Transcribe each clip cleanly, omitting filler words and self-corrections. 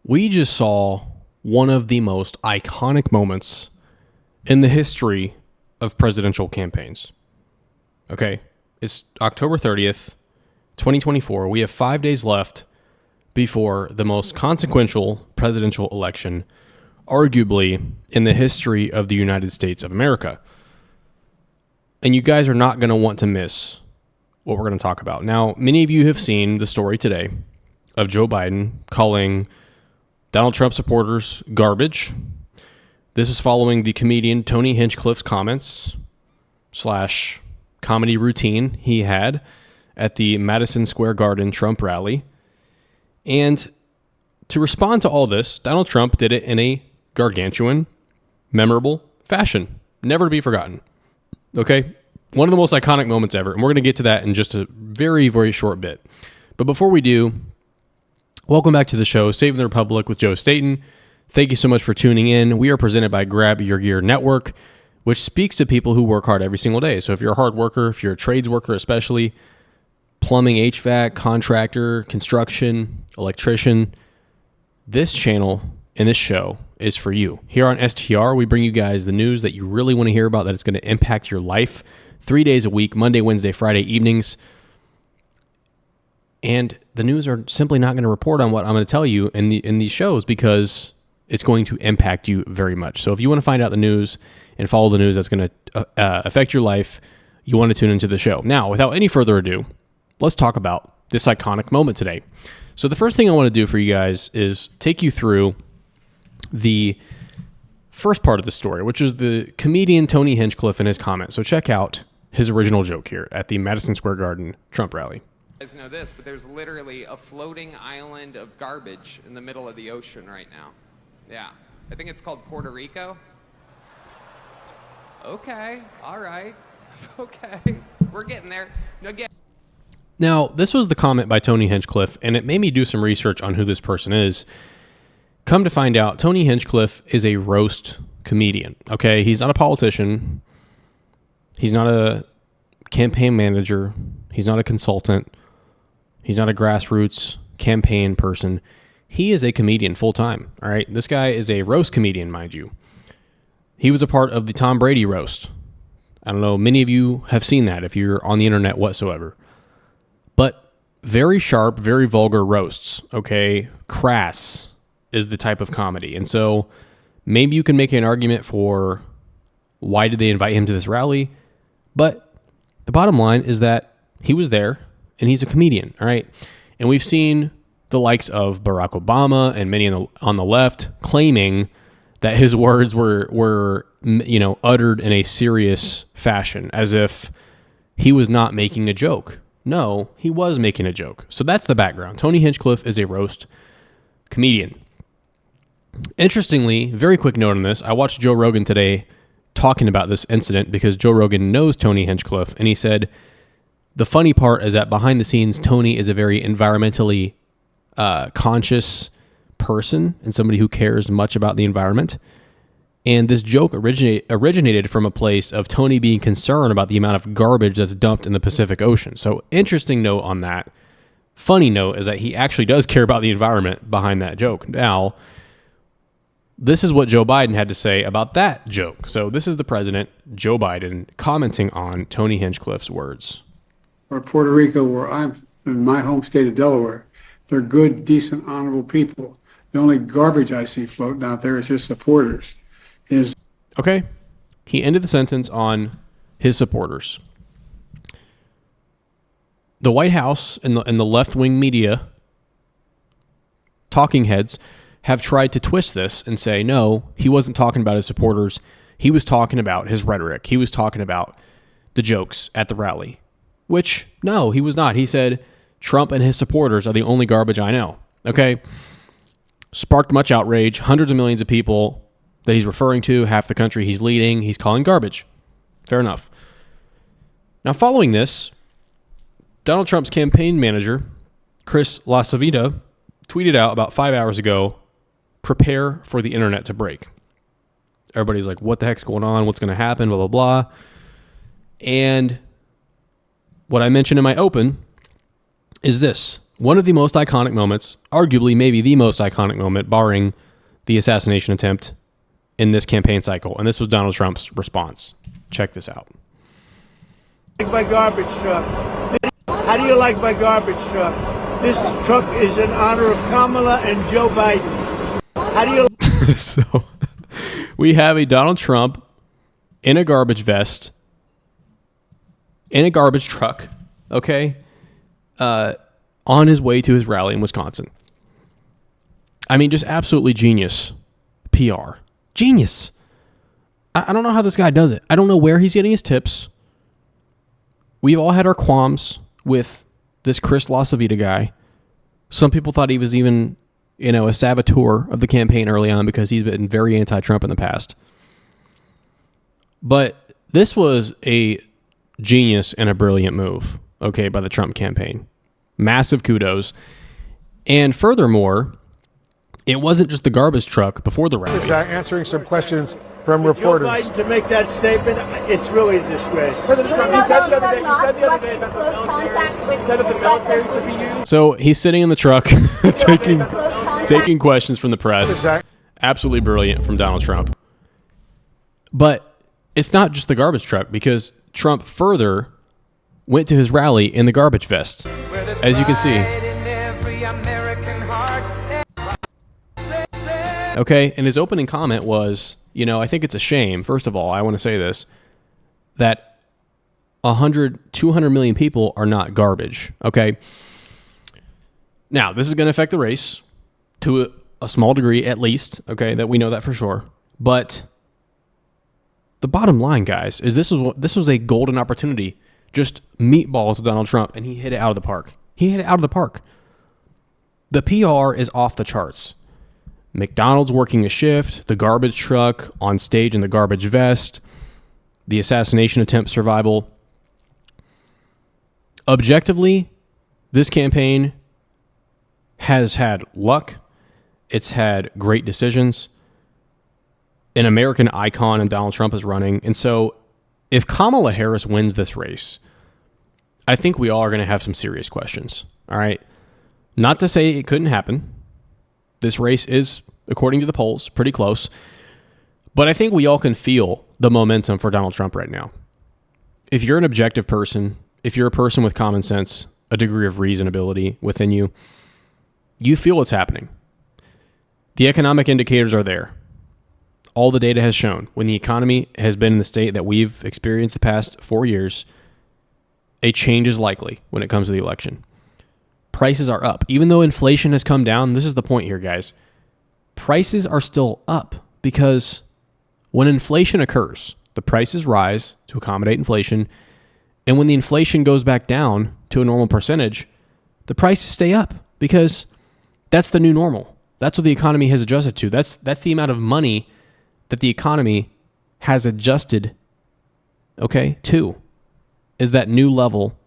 We just saw one of the most iconic moments in the history of presidential campaigns. Okay, it's October 30th, 2024. We have 5 days left before the most consequential presidential election, arguably in the history of the United States of America. And you guys are not going to want to miss what we're going to talk about. Now, many of you have seen the story today of Joe Biden calling Donald Trump supporters garbage. This is following the comedian Tony Hinchcliffe's comments / comedy routine he had at the Madison Square Garden Trump rally. And to respond to all this, Donald Trump did it in a gargantuan, memorable fashion, never to be forgotten. Okay? One of the most iconic moments ever, and we're going to get to that in just a very, very short bit. But before we do, welcome back to the show, Saving the Republic with Joe Staten. Thank you so much for tuning in. We are presented by Grab Your Gear Network, which speaks to people who work hard every single day. So if you're a hard worker, if you're a trades worker especially, plumbing, HVAC, contractor, construction, electrician, this channel and this show is for you. Here on STR, we bring you guys the news that you really want to hear about, that it's going to impact your life 3 days a week, Monday, Wednesday, Friday evenings. And the news are simply not going to report on what I'm going to tell you in these shows because it's going to impact you very much. So if you want to find out the news and follow the news that's going to affect your life, you want to tune into the show. Now, without any further ado, let's talk about this iconic moment today. So the first thing I want to do for you guys is take you through the first part of the story, which is the comedian Tony Hinchcliffe and his comment. So check out his original joke here at the Madison Square Garden Trump rally. You guys know this, but there's literally a floating island of garbage in the middle of the ocean right now. Yeah. I think it's called Puerto Rico. Okay. All right. Okay. We're getting there. Now, this was the comment by Tony Hinchcliffe, and it made me do some research on who this person is. Come to find out, Tony Hinchcliffe is a roast comedian. Okay? He's not a politician. He's not a campaign manager. He's not a consultant. He's not a grassroots campaign person. He is a comedian full time. All right. This guy is a roast comedian, mind you. He was a part of the Tom Brady roast. I don't know. Many of you have seen that if you're on the internet whatsoever. But very sharp, very vulgar roasts. Okay. Crass is the type of comedy. And so maybe you can make an argument for why did they invite him to this rally? But the bottom line is that he was there and he's a comedian, all right? And we've seen the likes of Barack Obama and many on the left claiming that his words were uttered in a serious fashion, as if he was not making a joke. No, he was making a joke. So that's the background. Tony Hinchcliffe is a roast comedian. Interestingly, very quick note on this, I watched Joe Rogan today talking about this incident because Joe Rogan knows Tony Hinchcliffe, and he said the funny part is that behind the scenes, Tony is a very environmentally conscious person and somebody who cares much about the environment. And this joke originated from a place of Tony being concerned about the amount of garbage that's dumped in the Pacific Ocean. So interesting note on that. Funny note is that he actually does care about the environment behind that joke. Now, this is what Joe Biden had to say about that joke. So this is the president, Joe Biden, commenting on Tony Hinchcliffe's words. Or Puerto Rico, where I'm in my home state of Delaware, they're good, decent, honorable people. The only garbage I see floating out there is his supporters. Okay. He ended the sentence on his supporters. The White House and the left-wing media, talking heads, have tried to twist this and say, no, he wasn't talking about his supporters. He was talking about his rhetoric. He was talking about the jokes at the rally. Which, no, he was not. He said, Trump and his supporters are the only garbage I know. Okay? Sparked much outrage. Hundreds of millions of people that he's referring to, half the country he's leading, he's calling garbage. Fair enough. Now, following this, Donald Trump's campaign manager, Chris LaSavita, tweeted out about 5 hours ago, prepare for the internet to break. Everybody's like, what the heck's going on? What's going to happen? Blah, blah, blah. And what I mentioned in my open is this. one of the most iconic moments, arguably maybe the most iconic moment, barring the assassination attempt in this campaign cycle. And this was Donald Trump's response. Check this out. Like my garbage truck. How do you like my garbage truck? This truck is in honor of Kamala and Joe Biden. How do you So we have a Donald Trump in a garbage vest, in a garbage truck, okay, on his way to his rally in Wisconsin. I mean, just absolutely genius PR. Genius. I don't know how this guy does it. I don't know where he's getting his tips. We've all had our qualms with this Chris LaCivita guy. Some people thought he was even, a saboteur of the campaign early on because he's been very anti-Trump in the past. But this was a genius and a brilliant move, okay, by the Trump campaign. Massive kudos. And furthermore, it wasn't just the garbage truck before the rally. Answering some questions from Joe reporters. Biden to make that statement, it's really a disgrace. So he's sitting in the truck taking questions from the press. Absolutely brilliant from Donald Trump. But it's not just the garbage truck, because Trump further went to his rally in the garbage vest, as you can see. Okay, and his opening comment was, I think it's a shame, first of all, I want to say this, that 200 million people are not garbage, okay? Now, this is going to affect the race to a small degree, at least, okay, that we know that for sure. But the bottom line, guys, is this was a golden opportunity. Just meatballs to Donald Trump, and he hit it out of the park. The PR is off the charts. McDonald's working a shift, the garbage truck on stage in the garbage vest, the assassination attempt survival. Objectively, this campaign has had luck. It's had great decisions. An American icon in Donald Trump is running. And so if Kamala Harris wins this race, I think we all are going to have some serious questions. All right. Not to say it couldn't happen. This race is, according to the polls, pretty close. But I think we all can feel the momentum for Donald Trump right now. If you're an objective person, if you're a person with common sense, a degree of reasonability within you, you feel what's happening. The economic indicators are there. All the data has shown when the economy has been in the state that we've experienced the past 4 years, a change is likely when it comes to the election. Prices are up. Even though inflation has come down, this is the point here, guys. Prices are still up because when inflation occurs, the prices rise to accommodate inflation. And when the inflation goes back down to a normal percentage, the prices stay up because that's the new normal. That's what the economy has adjusted to. That's the amount of money that the economy has adjusted, to, is that new level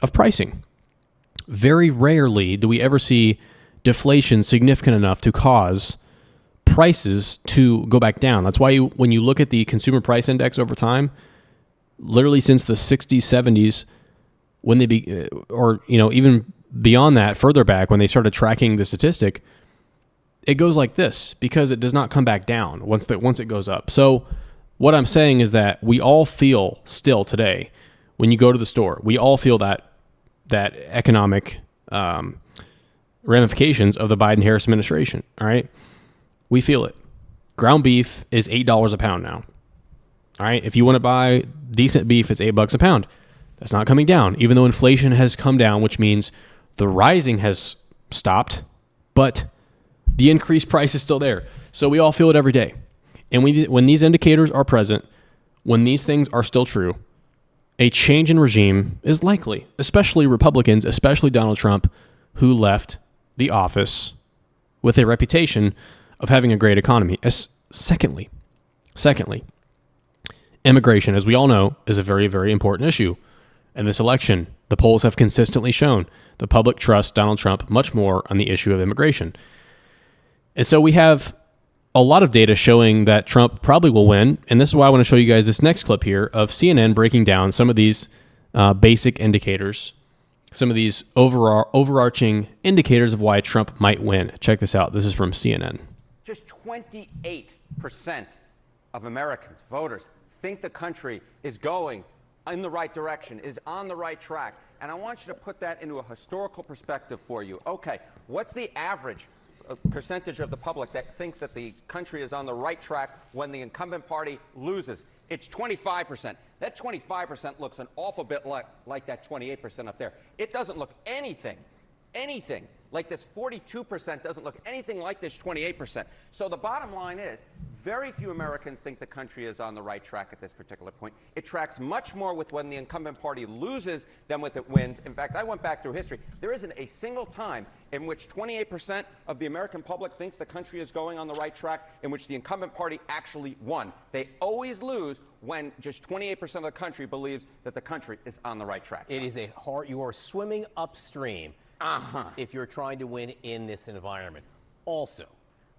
of pricing. Very rarely do we ever see deflation significant enough to cause prices to go back down. That's why when you look at the consumer price index over time, literally since the 60s, 70s, when even beyond that, further back when they started tracking the statistic, it goes like this because it does not come back down once it goes up. So what I'm saying is that we all feel still today, when you go to the store, we all feel that economic ramifications of the Biden-Harris administration. All right, we feel it. Ground beef is $8 a pound now. All right, if you want to buy decent beef, it's $8 a pound. That's not coming down, even though inflation has come down, which means the rising has stopped, but the increased price is still there. So we all feel it every day. And when these indicators are present, when these things are still true, a change in regime is likely, especially Republicans, especially Donald Trump, who left the office with a reputation of having a great economy. Secondly, immigration, as we all know, is a very, very important issue. In this election, the polls have consistently shown the public trusts Donald Trump much more on the issue of immigration. And so we have a lot of data showing that Trump probably will win. And this is why I want to show you guys this next clip here of CNN breaking down some of these basic indicators some of these overarching indicators of why Trump might win. Check this out. This is from CNN. Just 28% of Americans, voters, think the country is going in the right direction, is on the right track. And I want you to put that into a historical perspective for you. Okay, what's the average percentage of the public that thinks that the country is on the right track when the incumbent party loses? It's 25%. That 25% looks an awful bit like that 28% up there. It doesn't look anything like this 42% doesn't look anything like this 28%. So the bottom line is, very few Americans think the country is on the right track at this particular point. It tracks much more with when the incumbent party loses than with it wins. In fact, I went back through history. There isn't a single time in which 28% of the American public thinks the country is going on the right track in which the incumbent party actually won. They always lose when just 28% of the country believes that the country is on the right track. It is a hard, you are swimming upstream if you're trying to win in this environment. Also,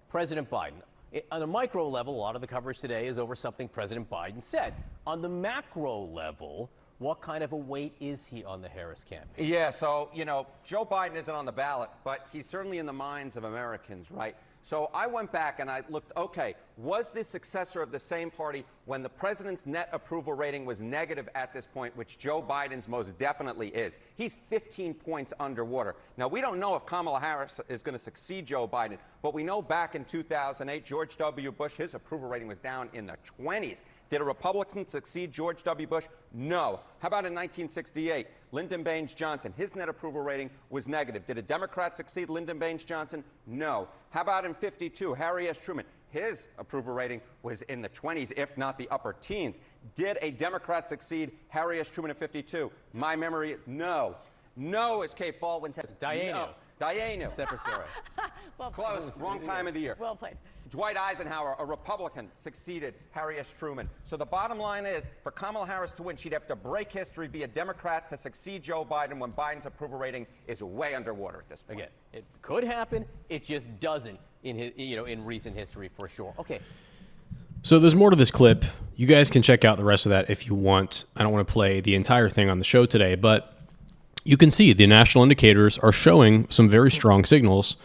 President Biden, on a micro level, a lot of the coverage today is over something President Biden said. On the macro level, what kind of a weight is he on the Harris campaign? Yeah, so, Joe Biden isn't on the ballot, but he's certainly in the minds of Americans, right? So I went back and I looked, okay, was the successor of the same party when the president's net approval rating was negative at this point, which Joe Biden's most definitely is? He's 15 points underwater. Now, we don't know if Kamala Harris is going to succeed Joe Biden, but we know back in 2008, George W. Bush, his approval rating was down in the 20s. Did a Republican succeed George W. Bush? No. How about in 1968? Lyndon Baines Johnson, his net approval rating was negative. Did a Democrat succeed Lyndon Baines Johnson? No. How about in 52? Harry S. Truman, his approval rating was in the 20s, if not the upper teens. Did a Democrat succeed Harry S. Truman in 52? My memory, no. No, as Kate Baldwin says. Dianu. No. Dianu. Separate story. Well Close. Wrong time of the year. Well played. Dwight Eisenhower, a Republican, succeeded Harry S. Truman. So the bottom line is, for Kamala Harris to win, she'd have to break history, be a Democrat to succeed Joe Biden when Biden's approval rating is way underwater at this point. Again, it could happen. It just doesn't in recent history for sure. Okay. So there's more to this clip. You guys can check out the rest of that if you want. I don't want to play the entire thing on the show today, but you can see the national indicators are showing some very strong signals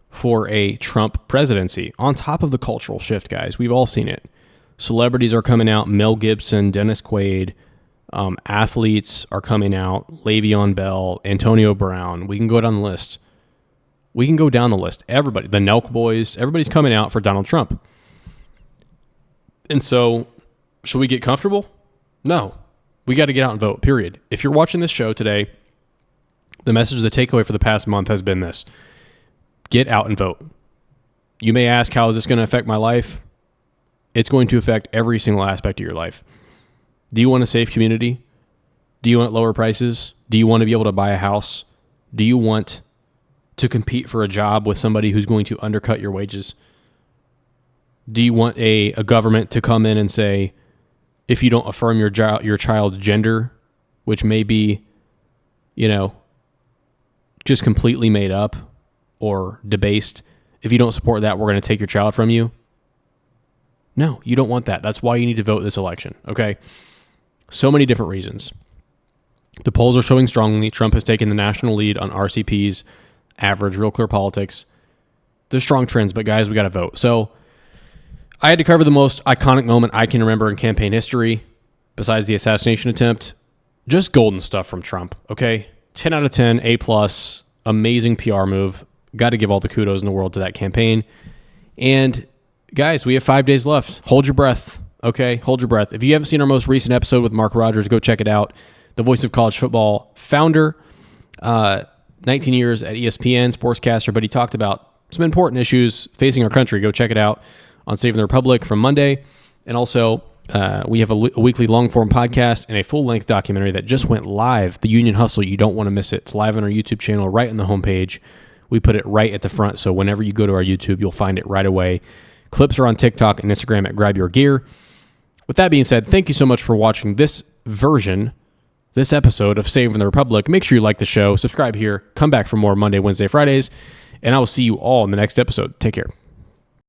for a Trump presidency. On top of the cultural shift, guys, we've all seen it. Celebrities are coming out. Mel Gibson, Dennis Quaid. Athletes are coming out. Le'Veon Bell, Antonio Brown. We can go down the list. Everybody, the Nelk boys, everybody's coming out for Donald Trump. And so, should we get comfortable? No. We got to get out and vote, period. If you're watching this show today, the message, the takeaway for the past month has been this. Get out and vote. You may ask, how is this going to affect my life? It's going to affect every single aspect of your life. Do you want a safe community? Do you want lower prices? Do you want to be able to buy a house? Do you want to compete for a job with somebody who's going to undercut your wages? Do you want a government to come in and say, if you don't affirm your child's gender, which may be, just completely made up or debased, if you don't support that, we're going to take your child from you? No, you don't want that. That's why you need to vote this election, okay? So many different reasons. The polls are showing strongly Trump has taken the national lead on RCP's average, Real Clear Politics. There's strong trends, but guys, we got to vote. So I had to cover the most iconic moment I can remember in campaign history, besides the assassination attempt. Just golden stuff from Trump, okay? 10 out of 10, A+, amazing PR move. Got to give all the kudos in the world to that campaign. And guys, we have 5 days left. Hold your breath, okay? Hold your breath. If you haven't seen our most recent episode with Mark Rogers, go check it out. The voice of college football founder, 19 years at ESPN, sportscaster, but he talked about some important issues facing our country. Go check it out on Saving the Republic from Monday. And also, we have a weekly long-form podcast and a full-length documentary that just went live, The Union Hustle. You don't want to miss it. It's live on our YouTube channel, right on the homepage. We put it right at the front, so whenever you go to our YouTube, you'll find it right away. Clips are on TikTok and Instagram at Grab Your Gear. With that being said, thank you so much for watching this episode of Saving the Republic. Make sure you like the show, subscribe here, come back for more Monday, Wednesday, Fridays, and I will see you all in the next episode. Take care.